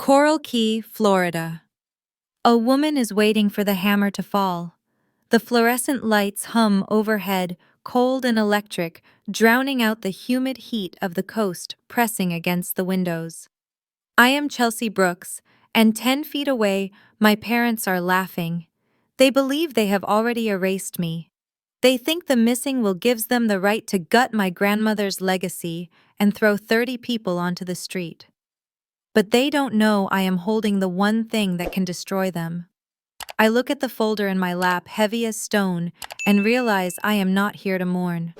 Coral Key, Florida. A woman is waiting for the hammer to fall. The fluorescent lights hum overhead, cold and electric, drowning out the humid heat of the coast pressing against the windows. I am Chelsea Brooks, and 10 feet away, my parents are laughing. They believe they have already erased me. They think the missing will gives them the right to gut my grandmother's legacy and throw 30 people onto the street. But they don't know I am holding the one thing that can destroy them. I look at the folder in my lap, heavy as stone, and realize I am not here to mourn.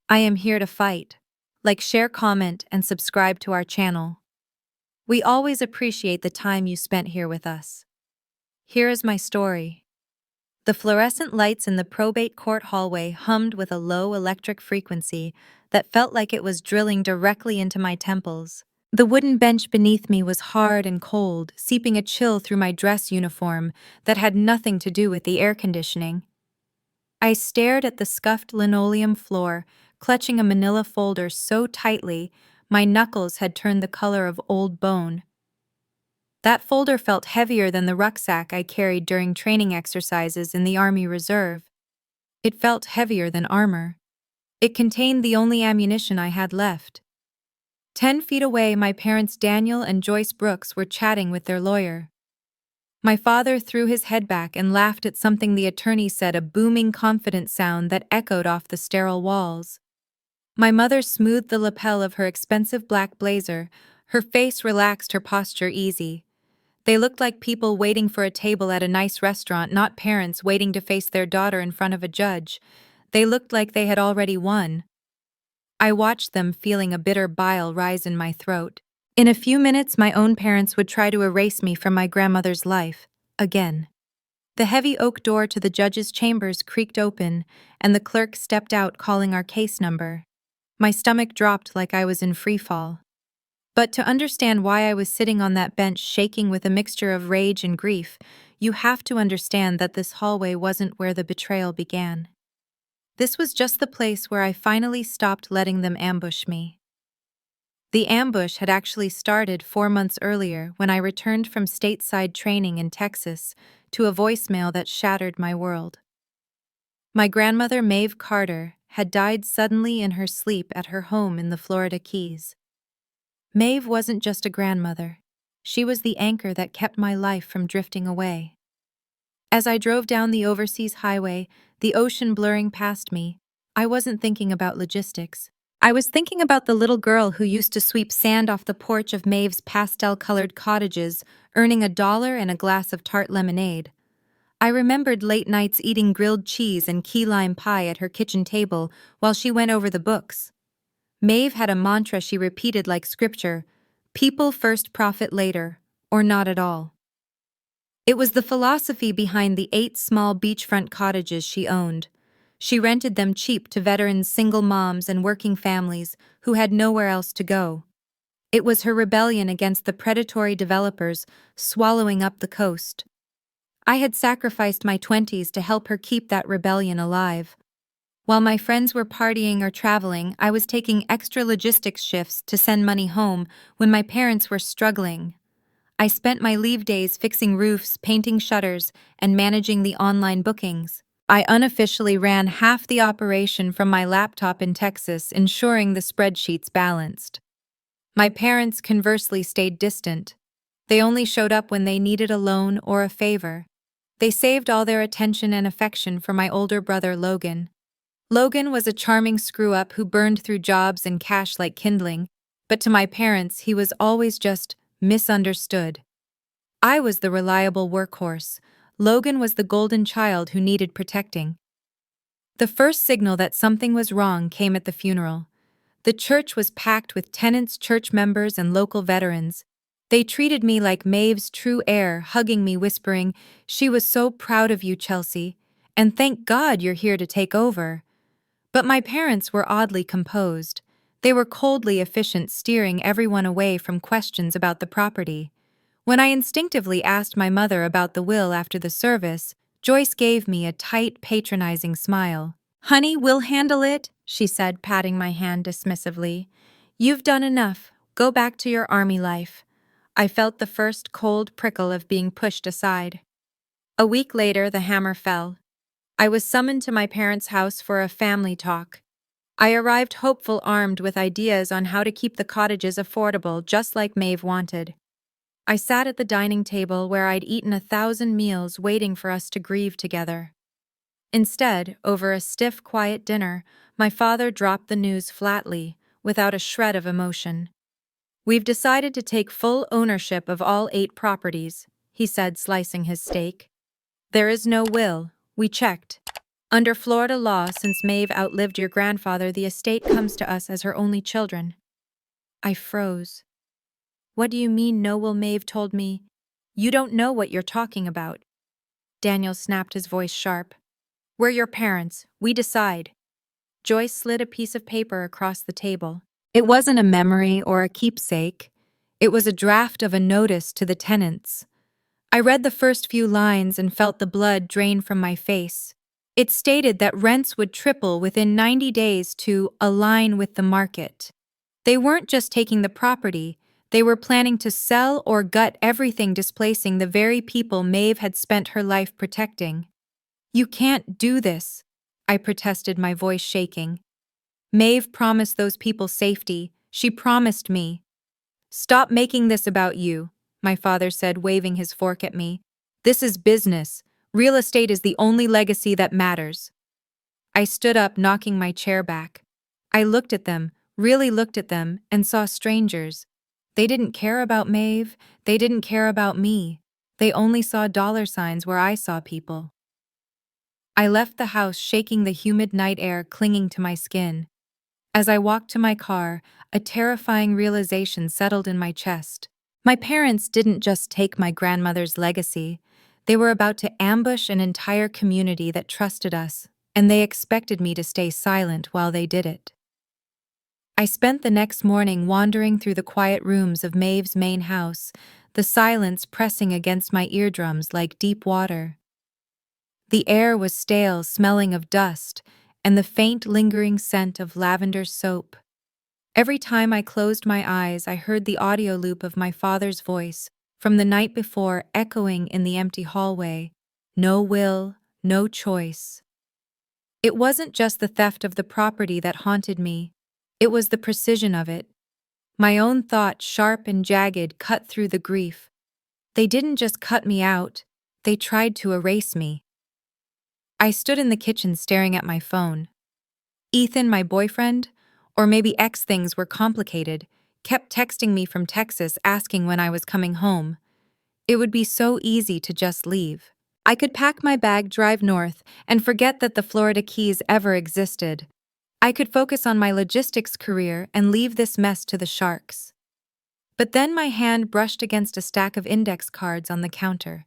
I am here to fight. Like, share, comment, and subscribe to our channel. We always appreciate the time you spent here with us. Here is my story. The fluorescent lights in the probate court hallway hummed with a low electric frequency that felt like it was drilling directly into my temples. The wooden bench beneath me was hard and cold, seeping a chill through my dress uniform that had nothing to do with the air conditioning. I stared at the scuffed linoleum floor, clutching a manila folder so tightly my knuckles had turned the color of old bone. That folder felt heavier than the rucksack I carried during training exercises in the Army Reserve. It felt heavier than armor. It contained the only ammunition I had left. 10 feet away, my parents Daniel and Joyce Brooks were chatting with their lawyer. My father threw his head back and laughed at something the attorney said, a booming, confident sound that echoed off the sterile walls. My mother smoothed the lapel of her expensive black blazer, her face relaxed, her posture easy. They looked like people waiting for a table at a nice restaurant, not parents waiting to face their daughter in front of a judge. They looked like they had already won. I watched them, feeling a bitter bile rise in my throat. In a few minutes, my own parents would try to erase me from my grandmother's life, again. The heavy oak door to the judge's chambers creaked open, and the clerk stepped out, calling our case number. My stomach dropped like I was in free fall. But to understand why I was sitting on that bench shaking with a mixture of rage and grief, you have to understand that this hallway wasn't where the betrayal began. This was just the place where I finally stopped letting them ambush me. The ambush had actually started 4 months earlier when I returned from stateside training in Texas to a voicemail that shattered my world. My grandmother, Maeve Carter, had died suddenly in her sleep at her home in the Florida Keys. Maeve wasn't just a grandmother. She was the anchor that kept my life from drifting away. As I drove down the overseas highway, the ocean blurring past me, I wasn't thinking about logistics. I was thinking about the little girl who used to sweep sand off the porch of Maeve's pastel-colored cottages, earning $1 and a glass of tart lemonade. I remembered late nights eating grilled cheese and key lime pie at her kitchen table while she went over the books. Maeve had a mantra she repeated like scripture: people first, profit later, or not at all. It was the philosophy behind the 8 small beachfront cottages she owned. She rented them cheap to veterans, single moms, and working families who had nowhere else to go. It was her rebellion against the predatory developers swallowing up the coast. I had sacrificed my 20s to help her keep that rebellion alive. While my friends were partying or traveling, I was taking extra logistics shifts to send money home when my parents were struggling. I spent my leave days fixing roofs, painting shutters, and managing the online bookings. I unofficially ran half the operation from my laptop in Texas, ensuring the spreadsheets balanced. My parents, conversely, stayed distant. They only showed up when they needed a loan or a favor. They saved all their attention and affection for my older brother, Logan. Logan was a charming screw-up who burned through jobs and cash like kindling, but to my parents, he was always just misunderstood. I was the reliable workhorse. Logan was the golden child who needed protecting. The first signal that something was wrong came at the funeral. The church was packed with tenants, church members, and local veterans. They treated me like Maeve's true heir, hugging me, whispering, "She was so proud of you, Chelsea, and thank God you're here to take over." But my parents were oddly composed. They were coldly efficient, steering everyone away from questions about the property. When I instinctively asked my mother about the will after the service, Joyce gave me a tight, patronizing smile. "Honey, we'll handle it," she said, patting my hand dismissively. "You've done enough. Go back to your army life." I felt the first cold prickle of being pushed aside. A week later, the hammer fell. I was summoned to my parents' house for a family talk. I arrived hopeful, armed with ideas on how to keep the cottages affordable, just like Maeve wanted. I sat at the dining table where I'd eaten 1,000 meals waiting for us to grieve together. Instead, over a stiff, quiet dinner, my father dropped the news flatly, without a shred of emotion. "We've decided to take full ownership of all 8 properties," he said, slicing his steak. "There is no will. We checked. Under Florida law, since Maeve outlived your grandfather, the estate comes to us as her only children." I froze. "What do you mean, no will?" Maeve told me. "You don't know what you're talking about." Daniel snapped, his voice sharp. "We're your parents. We decide." Joyce slid a piece of paper across the table. It wasn't a memory or a keepsake. It was a draft of a notice to the tenants. I read the first few lines and felt the blood drain from my face. It stated that rents would triple within 90 days to align with the market. They weren't just taking the property, they were planning to sell or gut everything, displacing the very people Maeve had spent her life protecting. "You can't do this," I protested, my voice shaking. "Maeve promised those people safety. She promised me." "Stop making this about you," my father said, waving his fork at me. "This is business. Real estate is the only legacy that matters." I stood up, knocking my chair back. I looked at them, really looked at them, and saw strangers. They didn't care about Maeve. They didn't care about me. They only saw dollar signs where I saw people. I left the house, shaking, the humid night air clinging to my skin. As I walked to my car, a terrifying realization settled in my chest. My parents didn't just take my grandmother's legacy. They were about to ambush an entire community that trusted us, and they expected me to stay silent while they did it. I spent the next morning wandering through the quiet rooms of Maeve's main house, the silence pressing against my eardrums like deep water. The air was stale, smelling of dust, and the faint, lingering scent of lavender soap. Every time I closed my eyes, I heard the audio loop of my father's voice from the night before echoing in the empty hallway. No will, no choice. It wasn't just the theft of the property that haunted me. It was the precision of it. My own thought, sharp and jagged, cut through the grief. They didn't just cut me out, they tried to erase me. I stood in the kitchen staring at my phone. Ethan, my boyfriend, or maybe ex, things were complicated, kept texting me from Texas asking when I was coming home. It would be so easy to just leave. I could pack my bag, drive north, and forget that the Florida Keys ever existed. I could focus on my logistics career and leave this mess to the sharks. But then my hand brushed against a stack of index cards on the counter.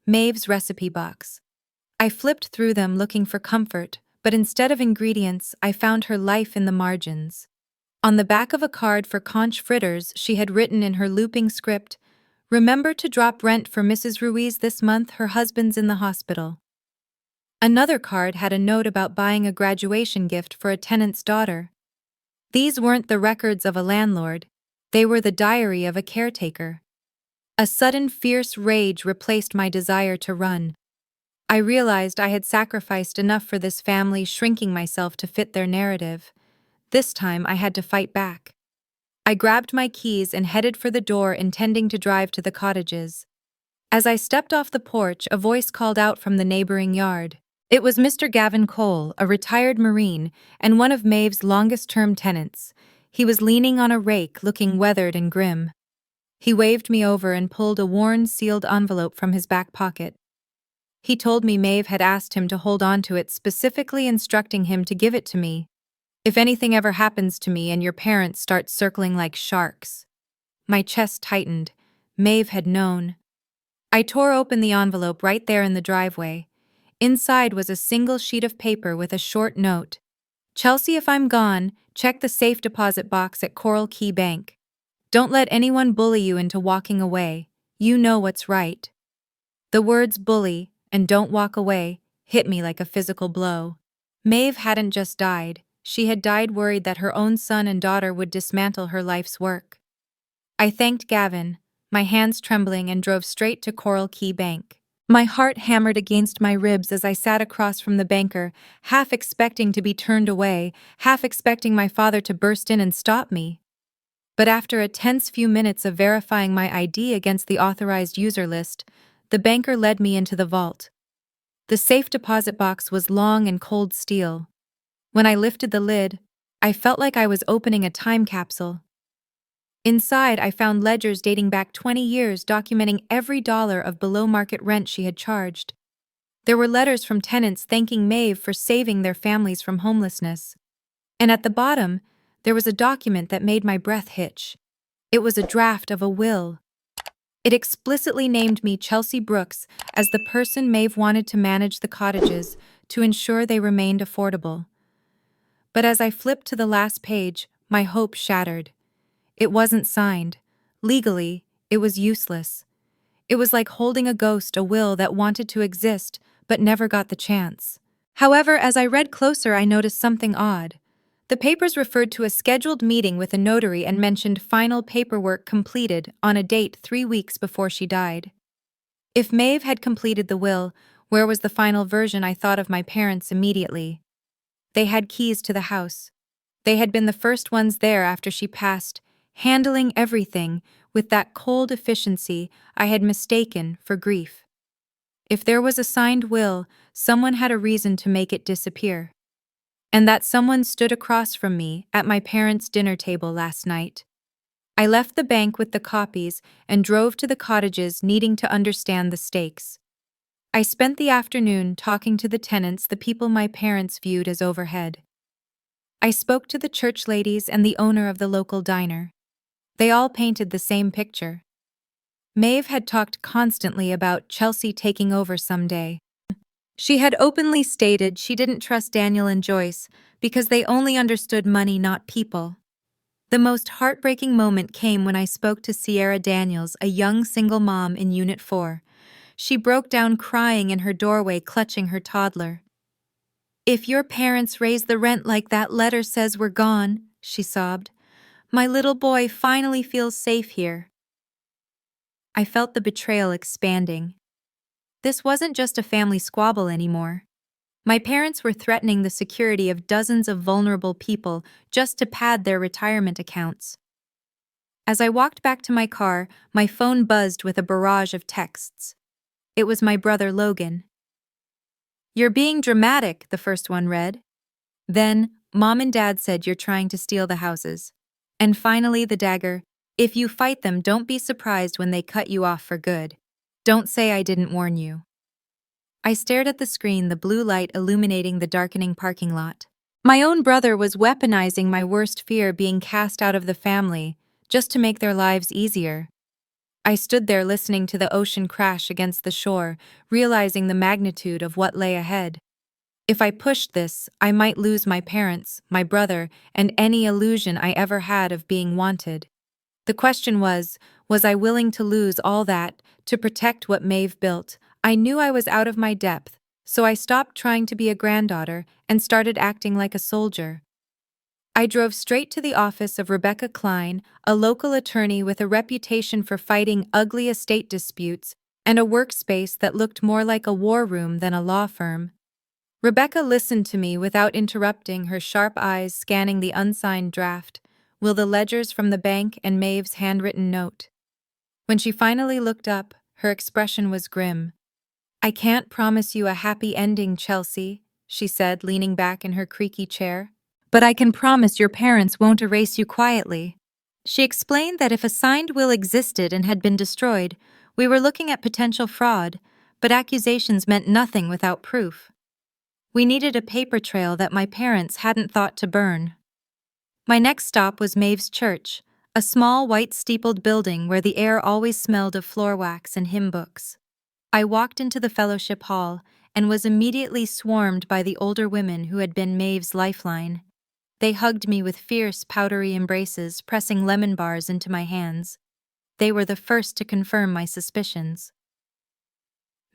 Maeve's recipe box. I flipped through them looking for comfort, but instead of ingredients, I found her life in the margins. On the back of a card for conch fritters, she had written in her looping script, "Remember to drop rent for Mrs. Ruiz this month, her husband's in the hospital." Another card had a note about buying a graduation gift for a tenant's daughter. These weren't the records of a landlord, they were the diary of a caretaker. A sudden fierce rage replaced my desire to run. I realized I had sacrificed enough for this family, shrinking myself to fit their narrative. This time I had to fight back. I grabbed my keys and headed for the door, intending to drive to the cottages. As I stepped off the porch, a voice called out from the neighboring yard. It was Mr. Gavin Cole, a retired Marine and one of Maeve's longest-term tenants. He was leaning on a rake, looking weathered and grim. He waved me over and pulled a worn, sealed envelope from his back pocket. He told me Maeve had asked him to hold on to it, specifically instructing him to give it to me. "If anything ever happens to me and your parents start circling like sharks." My chest tightened. Maeve had known. I tore open the envelope right there in the driveway. Inside was a single sheet of paper with a short note. "Chelsea, if I'm gone, check the safe deposit box at Coral Key Bank. Don't let anyone bully you into walking away. You know what's right." The words "bully" and "don't walk away" hit me like a physical blow. Maeve hadn't just died, she had died worried that her own son and daughter would dismantle her life's work. I thanked Gavin, my hands trembling, and drove straight to Coral Key Bank. My heart hammered against my ribs as I sat across from the banker, half expecting to be turned away, half expecting my father to burst in and stop me. But after a tense few minutes of verifying my ID against the authorized user list, the banker led me into the vault. The safe deposit box was long and cold steel. When I lifted the lid, I felt like I was opening a time capsule. Inside, I found ledgers dating back 20 years documenting every dollar of below-market rent she had charged. There were letters from tenants thanking Maeve for saving their families from homelessness. And at the bottom, there was a document that made my breath hitch. It was a draft of a will. It explicitly named me Chelsea Brooks as the person Maeve wanted to manage the cottages to ensure they remained affordable. But as I flipped to the last page, my hope shattered. It wasn't signed. Legally, it was useless. It was like holding a ghost, a will that wanted to exist but never got the chance. However, as I read closer, I noticed something odd. The papers referred to a scheduled meeting with a notary and mentioned final paperwork completed on a date 3 weeks before she died. If Maeve had completed the will, where was the final version? I thought of my parents immediately. They had keys to the house. They had been the first ones there after she passed, handling everything with that cold efficiency I had mistaken for grief. If there was a signed will, someone had a reason to make it disappear. And that someone stood across from me at my parents' dinner table last night. I left the bank with the copies and drove to the cottages, needing to understand the stakes. I spent the afternoon talking to the tenants, the people my parents viewed as overhead. I spoke to the church ladies and the owner of the local diner. They all painted the same picture. Maeve had talked constantly about Chelsea taking over someday. She had openly stated she didn't trust Daniel and Joyce because they only understood money, not people. The most heartbreaking moment came when I spoke to Sierra Daniels, a young single mom in Unit 4. She broke down crying in her doorway, clutching her toddler. "If your parents raise the rent like that letter says, we're gone," she sobbed. "My little boy finally feels safe here." I felt the betrayal expanding. This wasn't just a family squabble anymore. My parents were threatening the security of dozens of vulnerable people just to pad their retirement accounts. As I walked back to my car, my phone buzzed with a barrage of texts. It was my brother Logan. "You're being dramatic," the first one read. Then, "Mom and Dad said you're trying to steal the houses." And finally the dagger, "If you fight them, don't be surprised when they cut you off for good. Don't say I didn't warn you." I stared at the screen, the blue light illuminating the darkening parking lot. My own brother was weaponizing my worst fear, being cast out of the family, just to make their lives easier. I stood there listening to the ocean crash against the shore, realizing the magnitude of what lay ahead. If I pushed this, I might lose my parents, my brother, and any illusion I ever had of being wanted. The question was I willing to lose all that to protect what Maeve built? I knew I was out of my depth, so I stopped trying to be a granddaughter and started acting like a soldier. I drove straight to the office of Rebecca Klein, a local attorney with a reputation for fighting ugly estate disputes and a workspace that looked more like a war room than a law firm. Rebecca listened to me without interrupting, her sharp eyes scanning the unsigned draft, the ledgers from the bank and Maeve's handwritten note. When she finally looked up, her expression was grim. "I can't promise you a happy ending, Chelsea," she said, leaning back in her creaky chair. "But I can promise your parents won't erase you quietly." She explained that if a signed will existed and had been destroyed, we were looking at potential fraud, but accusations meant nothing without proof. We needed a paper trail that my parents hadn't thought to burn. My next stop was Maeve's church, a small white-steepled building where the air always smelled of floor wax and hymn books. I walked into the fellowship hall and was immediately swarmed by the older women who had been Maeve's lifeline. They hugged me with fierce, powdery embraces, pressing lemon bars into my hands. They were the first to confirm my suspicions.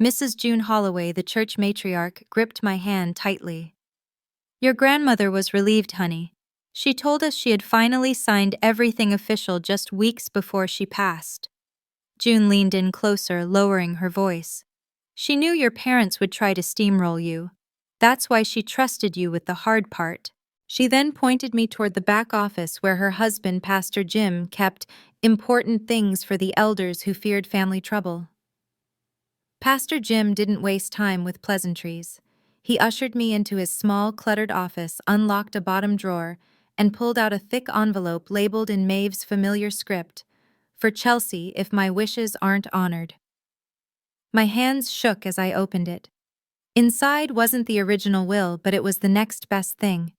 Mrs. June Holloway, the church matriarch, gripped my hand tightly. "Your grandmother was relieved, honey. She told us she had finally signed everything official just weeks before she passed." June leaned in closer, lowering her voice. She knew your parents would try to steamroll you. That's why she trusted you with the hard part. She then pointed me toward the back office where her husband, Pastor Jim, kept important things for the elders who feared family trouble. Pastor Jim didn't waste time with pleasantries. He ushered me into his small, cluttered office, unlocked a bottom drawer, and pulled out a thick envelope labeled in Maeve's familiar script, "For Chelsea, if my wishes aren't honored." My hands shook as I opened it. Inside wasn't the original will, but it was the next best thing.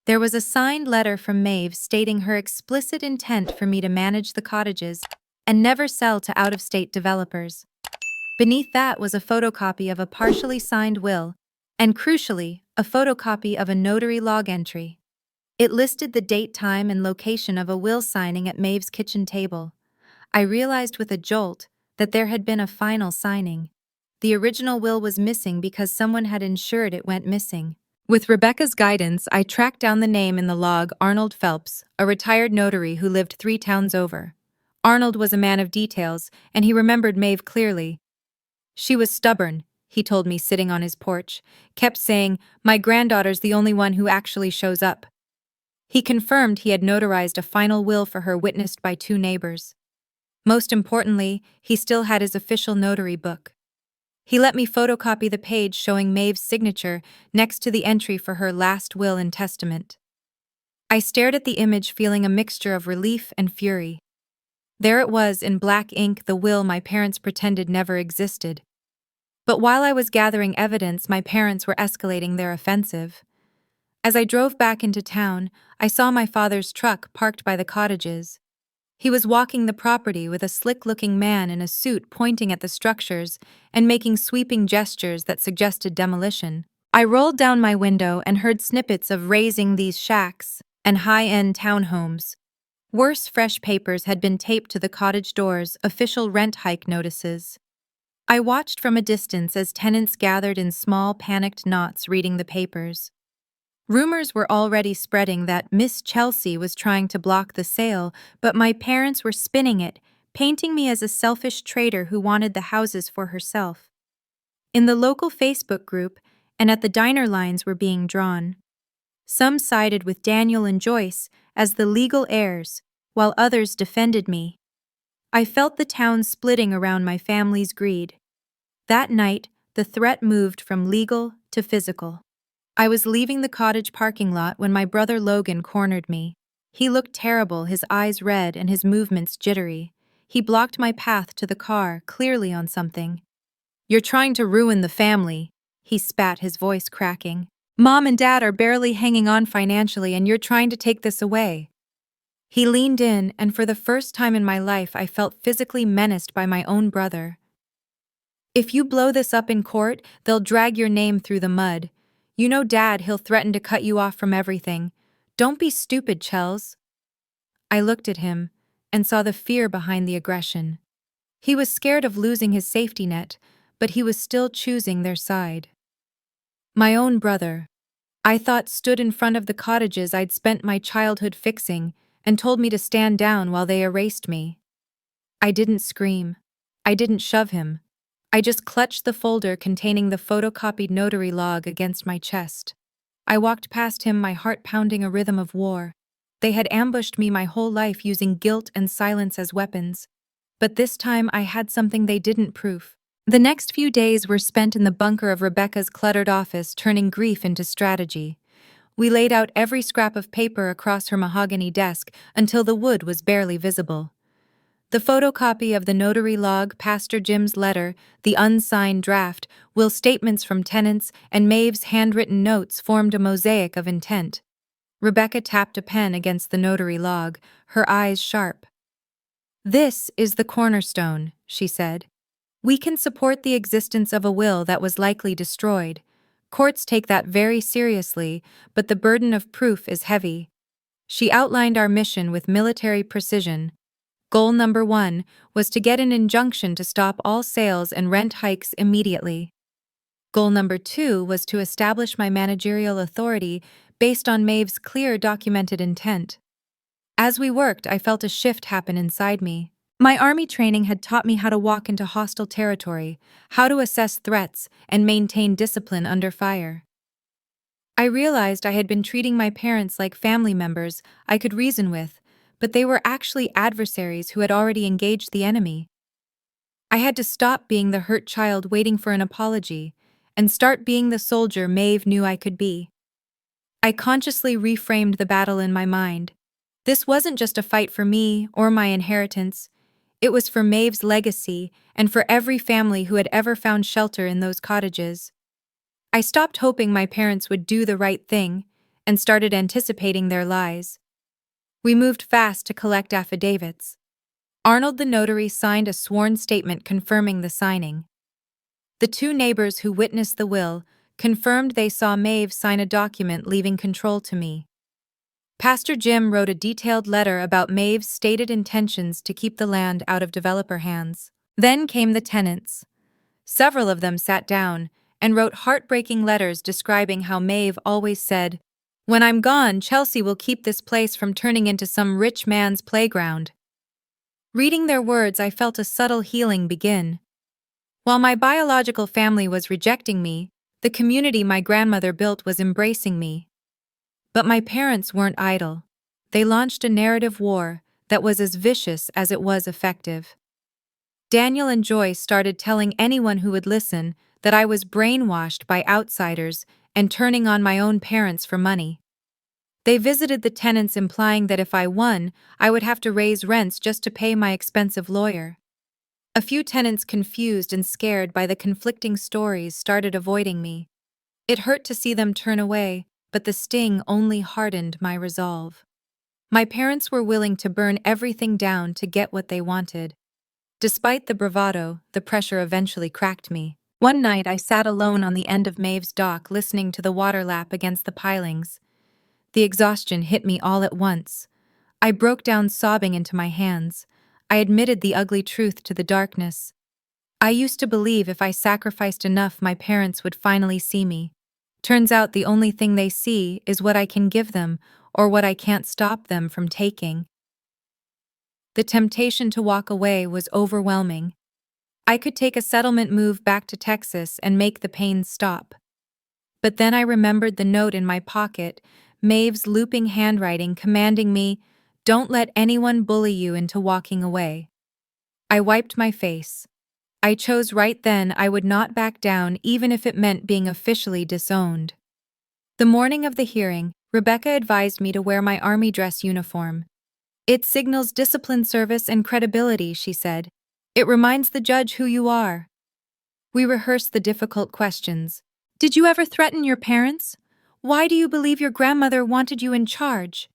There was a signed letter from Maeve stating her explicit intent for me to manage the cottages and never sell to out-of-state developers. Beneath that was a photocopy of a partially signed will, and crucially, a photocopy of a notary log entry. It listed the date, time, and location of a will signing at Maeve's kitchen table. I realized with a jolt that there had been a final signing. The original will was missing because someone had ensured it went missing. With Rebecca's guidance, I tracked down the name in the log, Arnold Phelps, a retired notary who lived 3 towns over. Arnold was a man of details, and he remembered Maeve clearly. She was stubborn, he told me sitting on his porch, kept saying, "My granddaughter's the only one who actually shows up." He confirmed he had notarized a final will for her witnessed by 2 neighbors. Most importantly, he still had his official notary book. He let me photocopy the page showing Maeve's signature next to the entry for her last will and testament. I stared at the image feeling a mixture of relief and fury. There it was in black ink, the will my parents pretended never existed. But while I was gathering evidence, my parents were escalating their offensive. As I drove back into town, I saw my father's truck parked by the cottages. He was walking the property with a slick-looking man in a suit pointing at the structures and making sweeping gestures that suggested demolition. I rolled down my window and heard snippets of raising these shacks and high-end townhomes. Worse, fresh papers had been taped to the cottage doors, official rent hike notices. I watched from a distance as tenants gathered in small, panicked knots reading the papers. Rumors were already spreading that Miss Chelsea was trying to block the sale, but my parents were spinning it, painting me as a selfish traitor who wanted the houses for herself. In the local Facebook group and at the diner, lines were being drawn. Some sided with Daniel and Joyce as the legal heirs, while others defended me. I felt the town splitting around my family's greed. That night, the threat moved from legal to physical. I was leaving the cottage parking lot when my brother Logan cornered me. He looked terrible, his eyes red and his movements jittery. He blocked my path to the car, clearly on something. "You're trying to ruin the family," he spat, his voice cracking. "Mom and Dad are barely hanging on financially and you're trying to take this away." He leaned in, and for the first time in my life I felt physically menaced by my own brother. "If you blow this up in court, they'll drag your name through the mud. You know Dad, he'll threaten to cut you off from everything. Don't be stupid, Chels." I looked at him and saw the fear behind the aggression. He was scared of losing his safety net, but he was still choosing their side. My own brother, I thought, stood in front of the cottages I'd spent my childhood fixing and told me to stand down while they erased me. I didn't scream. I didn't shove him. I just clutched the folder containing the photocopied notary log against my chest. I walked past him, my heart pounding a rhythm of war. They had ambushed me my whole life using guilt and silence as weapons. But this time I had something they didn't proof. The next few days were spent in the bunker of Rebecca's cluttered office, turning grief into strategy. We laid out every scrap of paper across her mahogany desk until the wood was barely visible. The photocopy of the notary log, Pastor Jim's letter, the unsigned draft, will statements from tenants, and Maeve's handwritten notes formed a mosaic of intent. Rebecca tapped a pen against the notary log, her eyes sharp. "This is the cornerstone," she said. "We can support the existence of a will that was likely destroyed. Courts take that very seriously, but the burden of proof is heavy." She outlined our mission with military precision. Goal number 1 was to get an injunction to stop all sales and rent hikes immediately. Goal number 2 was to establish my managerial authority based on Maeve's clear documented intent. As we worked, I felt a shift happen inside me. My army training had taught me how to walk into hostile territory, how to assess threats, and maintain discipline under fire. I realized I had been treating my parents like family members I could reason with, but they were actually adversaries who had already engaged the enemy. I had to stop being the hurt child waiting for an apology, and start being the soldier Maeve knew I could be. I consciously reframed the battle in my mind. This wasn't just a fight for me or my inheritance. It was for Maeve's legacy and for every family who had ever found shelter in those cottages. I stopped hoping my parents would do the right thing and started anticipating their lies. We moved fast to collect affidavits. Arnold the notary signed a sworn statement confirming the signing. The two neighbors who witnessed the will confirmed they saw Maeve sign a document leaving control to me. Pastor Jim wrote a detailed letter about Maeve's stated intentions to keep the land out of developer hands. Then came the tenants. Several of them sat down and wrote heartbreaking letters describing how Maeve always said, "When I'm gone, Chelsea will keep this place from turning into some rich man's playground." Reading their words, I felt a subtle healing begin. While my biological family was rejecting me, the community my grandmother built was embracing me. But my parents weren't idle. They launched a narrative war that was as vicious as it was effective. Daniel and Joyce started telling anyone who would listen that I was brainwashed by outsiders and turning on my own parents for money. They visited the tenants implying that if I won, I would have to raise rents just to pay my expensive lawyer. A few tenants, confused and scared by the conflicting stories, started avoiding me. It hurt to see them turn away, but the sting only hardened my resolve. My parents were willing to burn everything down to get what they wanted. Despite the bravado, the pressure eventually cracked me. One night I sat alone on the end of Maeve's dock listening to the water lap against the pilings. The exhaustion hit me all at once. I broke down sobbing into my hands. I admitted the ugly truth to the darkness. I used to believe if I sacrificed enough, my parents would finally see me. Turns out the only thing they see is what I can give them or what I can't stop them from taking. The temptation to walk away was overwhelming. I could take a settlement move back to Texas and make the pain stop. But then I remembered the note in my pocket, Maeve's looping handwriting commanding me, "Don't let anyone bully you into walking away." I wiped my face. I chose right then I would not back down even if it meant being officially disowned. The morning of the hearing, Rebecca advised me to wear my army dress uniform. "It signals discipline, service, and credibility," she said. "It reminds the judge who you are." We rehearsed the difficult questions. Did you ever threaten your parents? Why do you believe your grandmother wanted you in charge?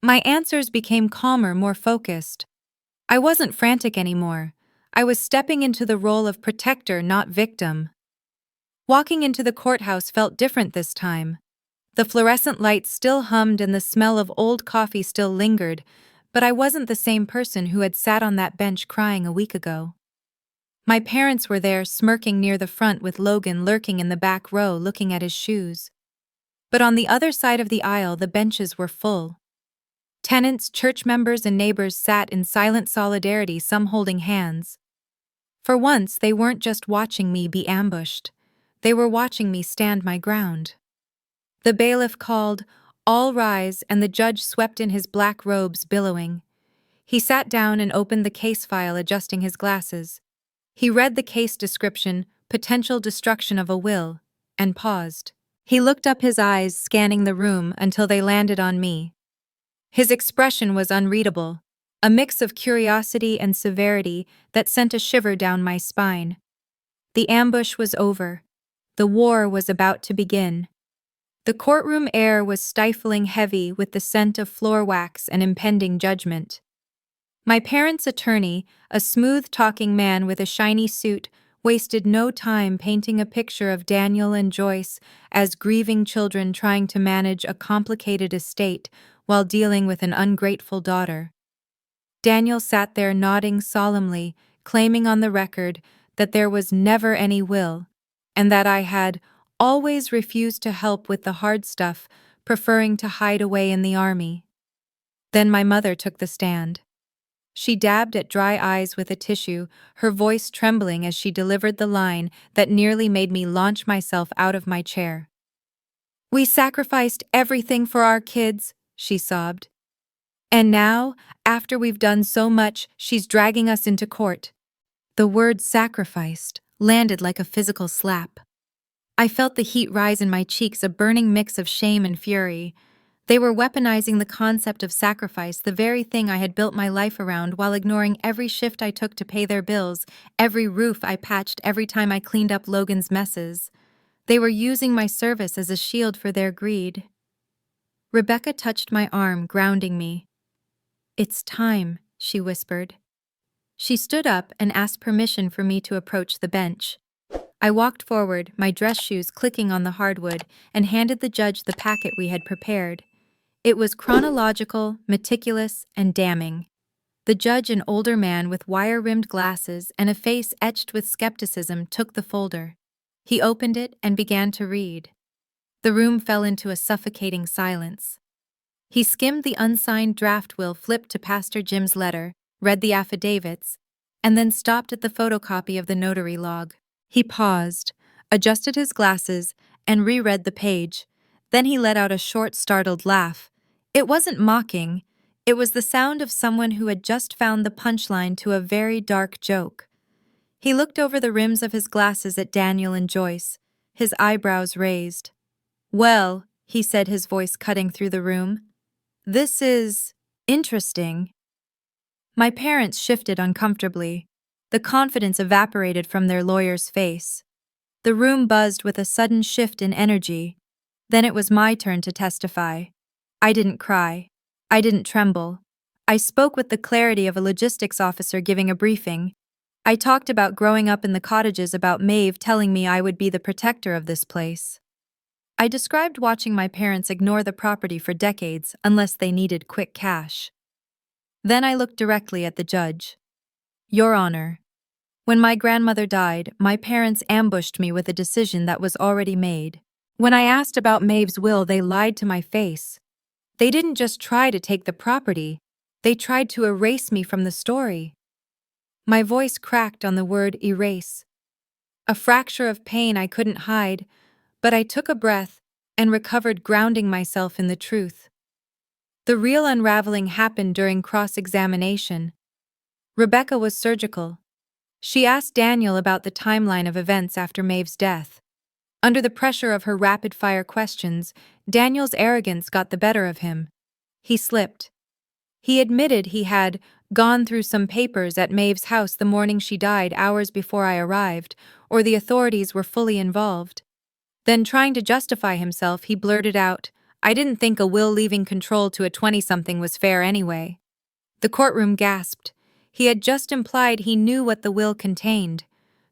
My answers became calmer, more focused. I wasn't frantic anymore. I was stepping into the role of protector, not victim. Walking into the courthouse felt different this time. The fluorescent lights still hummed and the smell of old coffee still lingered, but I wasn't the same person who had sat on that bench crying a week ago. My parents were there, smirking near the front with Logan lurking in the back row looking at his shoes. But on the other side of the aisle, the benches were full. Tenants, church members, and neighbors sat in silent solidarity, some holding hands. For once, they weren't just watching me be ambushed. They were watching me stand my ground. The bailiff called, "All rise," and the judge swept in his black robes, billowing. He sat down and opened the case file, adjusting his glasses. He read the case description, potential destruction of a will, and paused. He looked up, his eyes scanning the room until they landed on me. His expression was unreadable, a mix of curiosity and severity that sent a shiver down my spine. The ambush was over. The war was about to begin. The courtroom air was stifling, heavy with the scent of floor wax and impending judgment. My parents' attorney, a smooth-talking man with a shiny suit, wasted no time painting a picture of Daniel and Joyce as grieving children trying to manage a complicated estate while dealing with an ungrateful daughter. Daniel sat there nodding solemnly, claiming on the record that there was never any will, and that I had always refused to help with the hard stuff, preferring to hide away in the army. Then my mother took the stand. She dabbed at dry eyes with a tissue, her voice trembling as she delivered the line that nearly made me launch myself out of my chair. "We sacrificed everything for our kids," she sobbed. "And now, after we've done so much, she's dragging us into court." The word sacrificed landed like a physical slap. I felt the heat rise in my cheeks, a burning mix of shame and fury. They were weaponizing the concept of sacrifice, the very thing I had built my life around, while ignoring every shift I took to pay their bills, every roof I patched, every time I cleaned up Logan's messes. They were using my service as a shield for their greed. Rebecca touched my arm, grounding me. "It's time," she whispered. She stood up and asked permission for me to approach the bench. I walked forward, my dress shoes clicking on the hardwood, and handed the judge the packet we had prepared. It was chronological, meticulous, and damning. The judge, an older man with wire-rimmed glasses and a face etched with skepticism, took the folder. He opened it and began to read. The room fell into a suffocating silence. He skimmed the unsigned draft will, flipped to Pastor Jim's letter, read the affidavits, and then stopped at the photocopy of the notary log. He paused, adjusted his glasses, and reread the page. Then he let out a short, startled laugh. It wasn't mocking. It was the sound of someone who had just found the punchline to a very dark joke. He looked over the rims of his glasses at Daniel and Joyce, his eyebrows raised. "Well," he said, his voice cutting through the room, "this is interesting." My parents shifted uncomfortably. The confidence evaporated from their lawyer's face. The room buzzed with a sudden shift in energy. Then it was my turn to testify. I didn't cry. I didn't tremble. I spoke with the clarity of a logistics officer giving a briefing. I talked about growing up in the cottages, about Maeve telling me I would be the protector of this place. I described watching my parents ignore the property for decades unless they needed quick cash. Then I looked directly at the judge. "Your Honor, when my grandmother died, my parents ambushed me with a decision that was already made. When I asked about Maeve's will, they lied to my face. They didn't just try to take the property, they tried to erase me from the story." My voice cracked on the word erase. A fracture of pain I couldn't hide, but I took a breath and recovered, grounding myself in the truth. The real unraveling happened during cross-examination. Rebecca was surgical. She asked Daniel about the timeline of events after Maeve's death. Under the pressure of her rapid-fire questions, Daniel's arrogance got the better of him. He slipped. He admitted he had gone through some papers at Maeve's house the morning she died, hours before I arrived, or the authorities were fully involved. Then, trying to justify himself, he blurted out, "I didn't think a will leaving control to a 20-something was fair anyway." The courtroom gasped. He had just implied he knew what the will contained.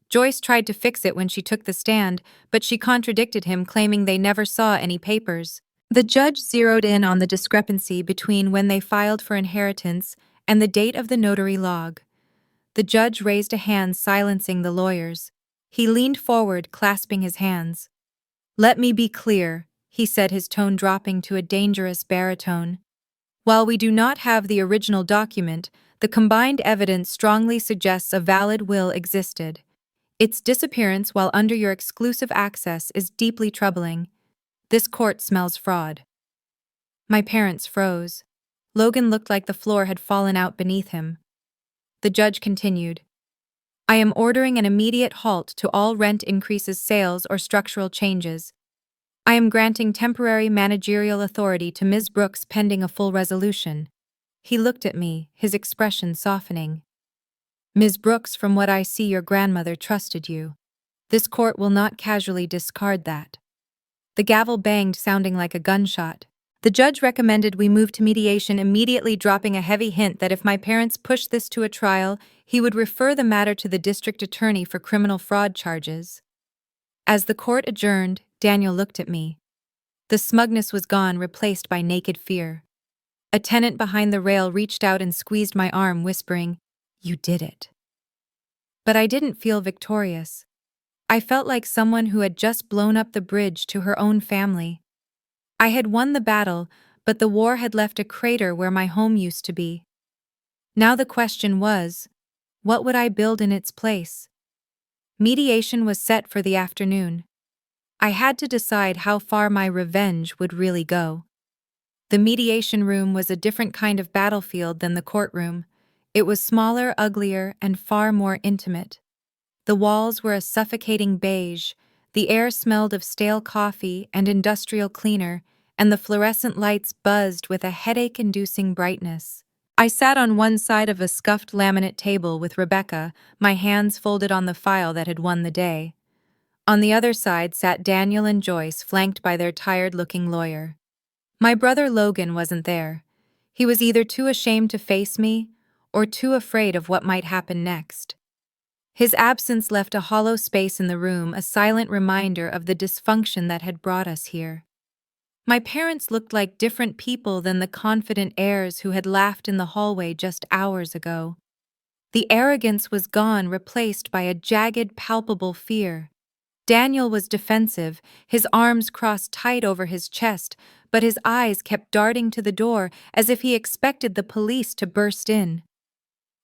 Joyce tried to fix it when she took the stand, but she contradicted him, claiming they never saw any papers. The judge zeroed in on the discrepancy between when they filed for inheritance and the date of the notary log. The judge raised a hand, silencing the lawyers. He leaned forward, clasping his hands. "Let me be clear," he said, his tone dropping to a dangerous baritone. "While we do not have the original document, the combined evidence strongly suggests a valid will existed. Its disappearance while under your exclusive access is deeply troubling. This court smells fraud." My parents froze. Logan looked like the floor had fallen out beneath him. The judge continued, "I am ordering an immediate halt to all rent increases, sales, or structural changes. I am granting temporary managerial authority to Ms. Brooks pending a full resolution." He looked at me, his expression softening. "Ms. Brooks, from what I see, your grandmother trusted you. This court will not casually discard that." The gavel banged, sounding like a gunshot. The judge recommended we move to mediation immediately, dropping a heavy hint that if my parents pushed this to a trial, he would refer the matter to the district attorney for criminal fraud charges. As the court adjourned, Daniel looked at me. The smugness was gone, replaced by naked fear. A tenant behind the rail reached out and squeezed my arm, whispering, "You did it." But I didn't feel victorious. I felt like someone who had just blown up the bridge to her own family. I had won the battle, but the war had left a crater where my home used to be. Now the question was, what would I build in its place? Mediation was set for the afternoon. I had to decide how far my revenge would really go. The mediation room was a different kind of battlefield than the courtroom. It was smaller, uglier, and far more intimate. The walls were a suffocating beige, the air smelled of stale coffee and industrial cleaner, and the fluorescent lights buzzed with a headache-inducing brightness. I sat on one side of a scuffed laminate table with Rebecca, my hands folded on the file that had won the day. On the other side sat Daniel and Joyce, flanked by their tired-looking lawyer. My brother Logan wasn't there. He was either too ashamed to face me or too afraid of what might happen next. His absence left a hollow space in the room, a silent reminder of the dysfunction that had brought us here. My parents looked like different people than the confident heirs who had laughed in the hallway just hours ago. The arrogance was gone, replaced by a jagged, palpable fear. Daniel was defensive, his arms crossed tight over his chest, but his eyes kept darting to the door as if he expected the police to burst in.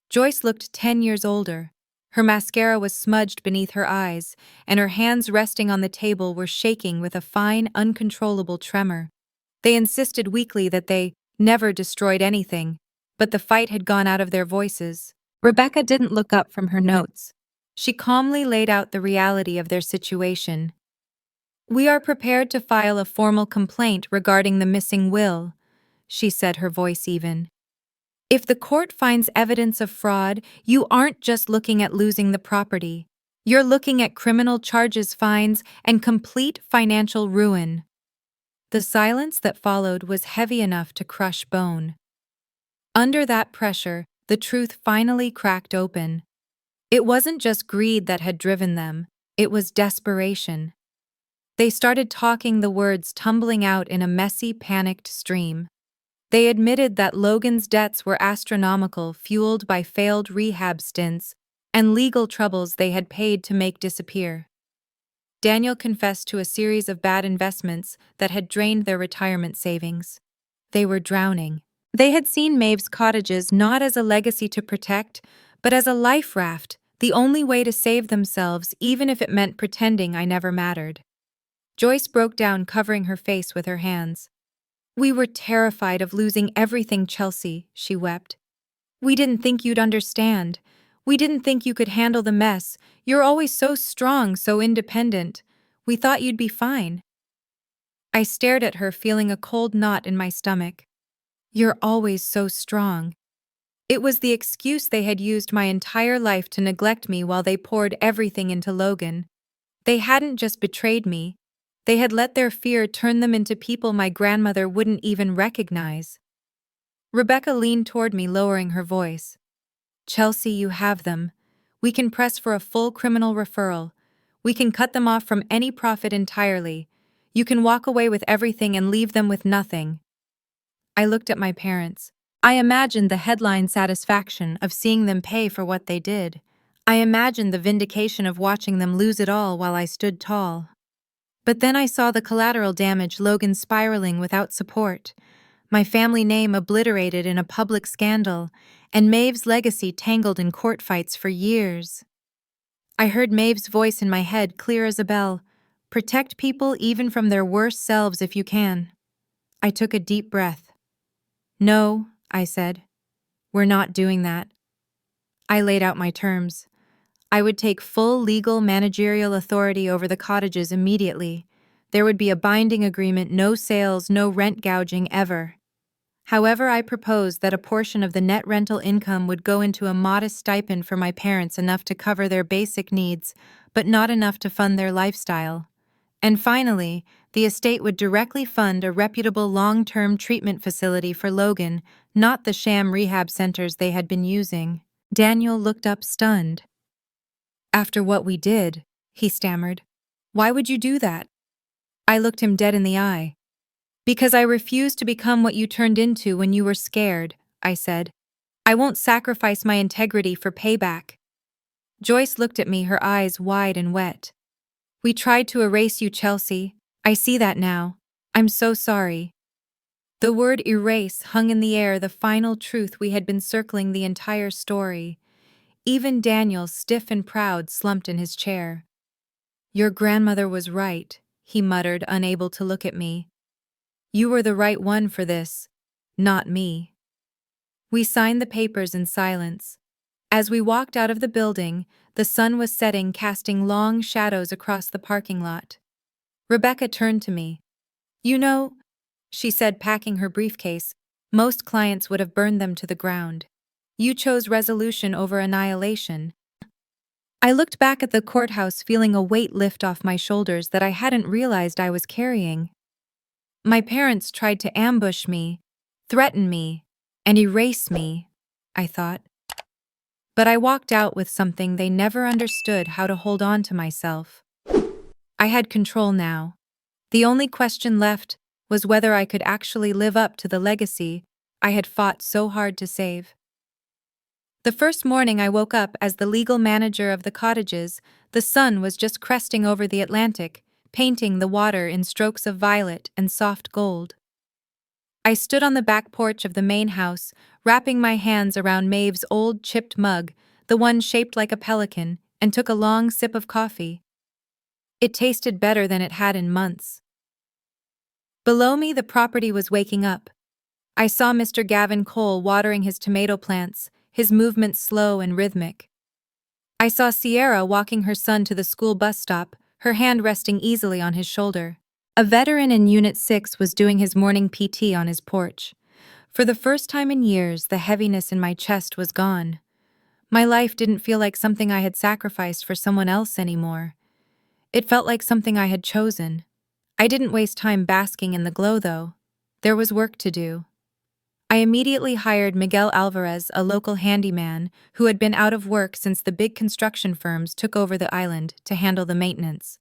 Joyce looked 10 years older. Her mascara was smudged beneath her eyes, and her hands resting on the table were shaking with a fine, uncontrollable tremor. They insisted weakly that they never destroyed anything, but the fight had gone out of their voices. Rebecca didn't look up from her notes. She calmly laid out the reality of their situation. "We are prepared to file a formal complaint regarding the missing will," she said, her voice even. "If the court finds evidence of fraud, you aren't just looking at losing the property. You're looking at criminal charges, fines, and complete financial ruin." The silence that followed was heavy enough to crush bone. Under that pressure, the truth finally cracked open. It wasn't just greed that had driven them, it was desperation. They started talking, the words tumbling out in a messy, panicked stream. They admitted that Logan's debts were astronomical, fueled by failed rehab stints and legal troubles they had paid to make disappear. Daniel confessed to a series of bad investments that had drained their retirement savings. They were drowning. They had seen Maeve's cottages not as a legacy to protect, but as a life raft, the only way to save themselves, even if it meant pretending I never mattered. Joyce broke down, covering her face with her hands. "We were terrified of losing everything, Chelsea," she wept. "We didn't think you'd understand. We didn't think you could handle the mess. You're always so strong, so independent. We thought you'd be fine." I stared at her, feeling a cold knot in my stomach. "You're always so strong." It was the excuse they had used my entire life to neglect me while they poured everything into Logan. They hadn't just betrayed me. They had let their fear turn them into people my grandmother wouldn't even recognize. Rebecca leaned toward me, lowering her voice. "Chelsea, you have them. We can press for a full criminal referral. We can cut them off from any profit entirely. You can walk away with everything and leave them with nothing." I looked at my parents. I imagined the headline satisfaction of seeing them pay for what they did. I imagined the vindication of watching them lose it all while I stood tall. But then I saw the collateral damage, Logan spiraling without support, my family name obliterated in a public scandal, and Maeve's legacy tangled in court fights for years. I heard Maeve's voice in my head, clear as a bell. "Protect people even from their worst selves if you can." I took a deep breath. "No," I said. "We're not doing that." I laid out my terms. I would take full legal managerial authority over the cottages immediately. There would be a binding agreement, no sales, no rent gouging ever. However, I proposed that a portion of the net rental income would go into a modest stipend for my parents, enough to cover their basic needs, but not enough to fund their lifestyle. And finally, the estate would directly fund a reputable long-term treatment facility for Logan, not the sham rehab centers they had been using. Daniel looked up, stunned. "After what we did," he stammered. "Why would you do that?" I looked him dead in the eye. "Because I refused to become what you turned into when you were scared," I said. "I won't sacrifice my integrity for payback." Joyce looked at me, her eyes wide and wet. "We tried to erase you, Chelsea. I see that now. I'm so sorry." The word erase hung in the air, the final truth we had been circling the entire story. Even Daniel, stiff and proud, slumped in his chair. "Your grandmother was right," he muttered, unable to look at me. "You were the right one for this, not me." We signed the papers in silence. As we walked out of the building, the sun was setting, casting long shadows across the parking lot. Rebecca turned to me. "You know," she said, packing her briefcase, "most clients would have burned them to the ground. You chose resolution over annihilation." I looked back at the courthouse, feeling a weight lift off my shoulders that I hadn't realized I was carrying. My parents tried to ambush me, threaten me, and erase me, I thought. But I walked out with something they never understood: how to hold on to myself. I had control now. The only question left was whether I could actually live up to the legacy I had fought so hard to save. The first morning I woke up as the legal manager of the cottages, the sun was just cresting over the Atlantic, painting the water in strokes of violet and soft gold. I stood on the back porch of the main house, wrapping my hands around Maeve's old chipped mug, the one shaped like a pelican, and took a long sip of coffee. It tasted better than it had in months. Below me, the property was waking up. I saw Mr. Gavin Cole watering his tomato plants, his movements slow and rhythmic. I saw Sierra walking her son to the school bus stop, her hand resting easily on his shoulder. A veteran in Unit 6 was doing his morning PT on his porch. For the first time in years, the heaviness in my chest was gone. My life didn't feel like something I had sacrificed for someone else anymore. It felt like something I had chosen. I didn't waste time basking in the glow, though. There was work to do. I immediately hired Miguel Alvarez, a local handyman who had been out of work since the big construction firms took over the island, to handle the maintenance.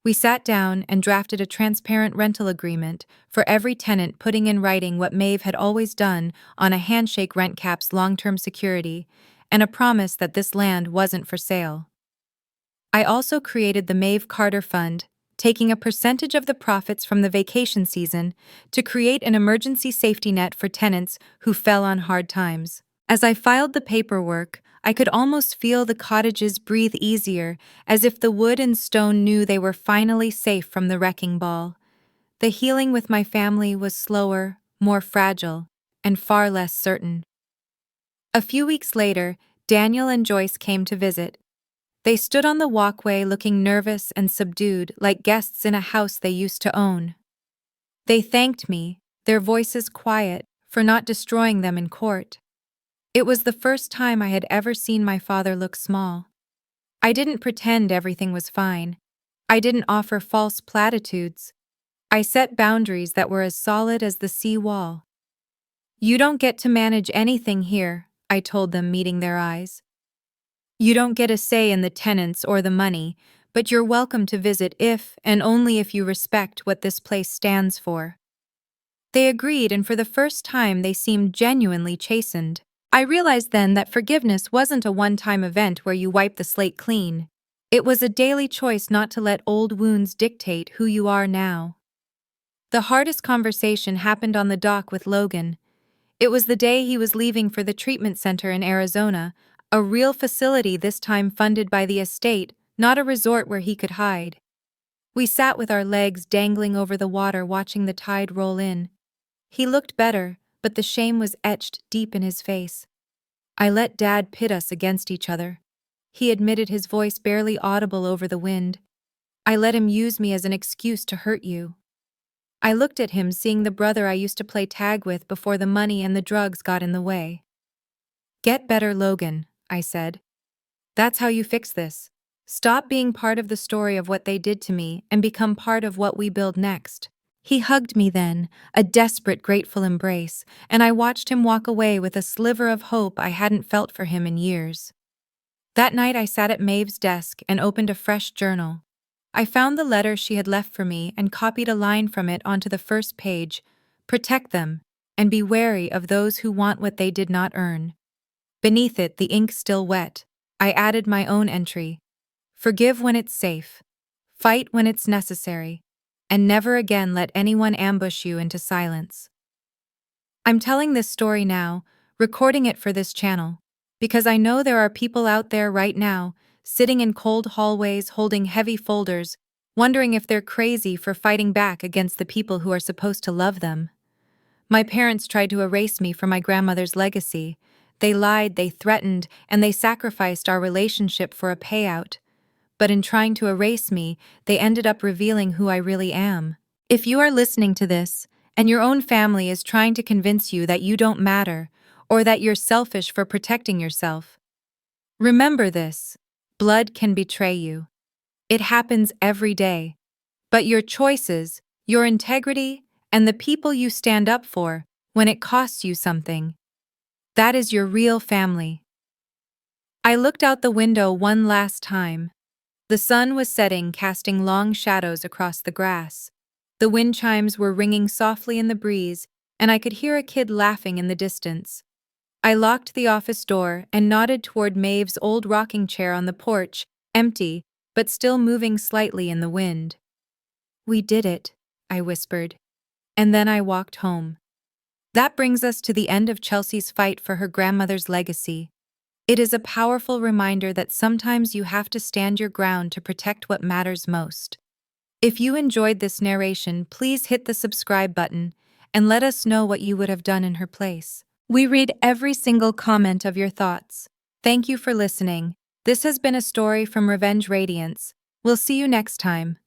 We sat down and drafted a transparent rental agreement for every tenant, putting in writing what Maeve had always done on a handshake: rent caps, long-term security, and a promise that this land wasn't for sale. I also created the Maeve Carter Fund, taking a percentage of the profits from the vacation season to create an emergency safety net for tenants who fell on hard times. As I filed the paperwork, I could almost feel the cottages breathe easier, as if the wood and stone knew they were finally safe from the wrecking ball. The healing with my family was slower, more fragile, and far less certain. A few weeks later, Daniel and Joyce came to visit. They stood on the walkway looking nervous and subdued, like guests in a house they used to own. They thanked me, their voices quiet, for not destroying them in court. It was the first time I had ever seen my father look small. I didn't pretend everything was fine. I didn't offer false platitudes. I set boundaries that were as solid as the sea wall. "You don't get to manage anything here," I told them, meeting their eyes. "You don't get a say in the tenants or the money, but you're welcome to visit if and only if you respect what this place stands for." They agreed, and for the first time they seemed genuinely chastened. I realized then that forgiveness wasn't a one-time event where you wipe the slate clean. It was a daily choice not to let old wounds dictate who you are now. The hardest conversation happened on the dock with Logan. It was the day he was leaving for the treatment center in Arizona, a real facility this time funded by the estate, not a resort where he could hide. We sat with our legs dangling over the water, watching the tide roll in. He looked better, but the shame was etched deep in his face. "I let Dad pit us against each other," he admitted, his voice barely audible over the wind. "I let him use me as an excuse to hurt you." I looked at him, seeing the brother I used to play tag with before the money and the drugs got in the way. "Get better, Logan," I said. "That's how you fix this. Stop being part of the story of what they did to me and become part of what we build next." He hugged me then, a desperate, grateful embrace, and I watched him walk away with a sliver of hope I hadn't felt for him in years. That night I sat at Maeve's desk and opened a fresh journal. I found the letter she had left for me and copied a line from it onto the first page: "Protect them, and be wary of those who want what they did not earn." Beneath it, the ink still wet, I added my own entry: "Forgive when it's safe. Fight when it's necessary. And never again let anyone ambush you into silence." I'm telling this story now, recording it for this channel, because I know there are people out there right now, sitting in cold hallways holding heavy folders, wondering if they're crazy for fighting back against the people who are supposed to love them. My parents tried to erase me from my grandmother's legacy. They lied, they threatened, and they sacrificed our relationship for a payout. But in trying to erase me, they ended up revealing who I really am. If you are listening to this, and your own family is trying to convince you that you don't matter, or that you're selfish for protecting yourself, remember this: blood can betray you. It happens every day. But your choices, your integrity, and the people you stand up for, when it costs you something, that is your real family. I looked out the window one last time. The sun was setting, casting long shadows across the grass. The wind chimes were ringing softly in the breeze, and I could hear a kid laughing in the distance. I locked the office door and nodded toward Maeve's old rocking chair on the porch, empty, but still moving slightly in the wind. "We did it," I whispered. And then I walked home. That brings us to the end of Chelsea's fight for her grandmother's legacy. It is a powerful reminder that sometimes you have to stand your ground to protect what matters most. If you enjoyed this narration, please hit the subscribe button and let us know what you would have done in her place. We read every single comment of your thoughts. Thank you for listening. This has been a story from Radiance. We'll see you next time.